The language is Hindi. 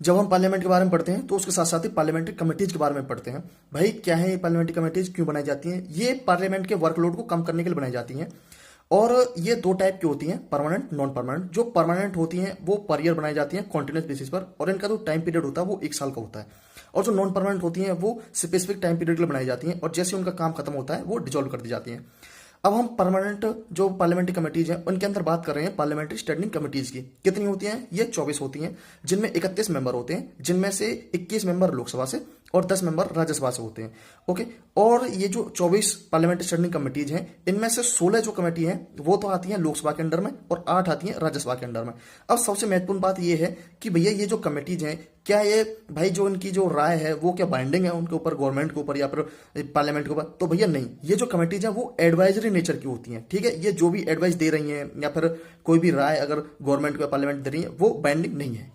जब हम पार्लियामेंट के बारे में पढ़ते हैं तो उसके साथ साथ ही पार्लियामेंट्री कमेटीज के बारे में पढ़ते हैं। भाई क्या है ये पार्लियामेंट्री कमेटीज, क्यों बनाई जाती हैं? ये पार्लियामेंट के वर्कलोड को कम करने के लिए बनाई जाती हैं। और ये दो टाइप की होती हैं, परमानेंट, नॉन परमानेंट। जो परमानेंट होती हैं वो पर ईयर बनाई जाती हैं कॉन्टिन्यूस बेसिस पर, और इनका जो टाइम पीरियड होता है वो 1 साल का होता है। और जो नॉन परमानेंट होती हैं वो स्पेसिफिक टाइम पीरियड के लिए बनाई जाती हैं, और जैसे उनका काम खत्म होता है वो डिजोल्व कर दी जाती हैं। अब हम परमानेंट जो पार्लियामेंट्री कमेटीज हैं उनके अंदर बात कर रहे हैं पार्लियामेंट्री स्टैंडिंग कमेटीज की। कितनी होती हैं? ये 24 होती हैं, जिनमें 31 मेंबर होते हैं, जिनमें से 21 मेंबर लोकसभा से और 10 मेंबर राज्यसभा से होते हैं। ओके। और ये जो 24 पार्लियामेंट्री स्टैंडिंग कमेटीज हैं, इनमें से 16 जो कमेटी हैं वो तो आती हैं लोकसभा के अंडर में, और 8 आती हैं राज्यसभा के अंडर में। अब सबसे महत्वपूर्ण बात ये है कि भैया ये जो कमेटीज हैं, क्या ये भाई जो इनकी जो राय है वो क्या बाइंडिंग है उनके ऊपर, गवर्नमेंट के ऊपर या फिर पार्लियामेंट के ऊपर? तो भैया नहीं, ये जो कमेटीज हैं वो एडवाइजरी नेचर की होती हैं। ठीक है, ये जो भी एडवाइस दे रही हैं या फिर कोई भी राय अगर गवर्नमेंट को पार्लियामेंट दे रही है वो बाइंडिंग नहीं है।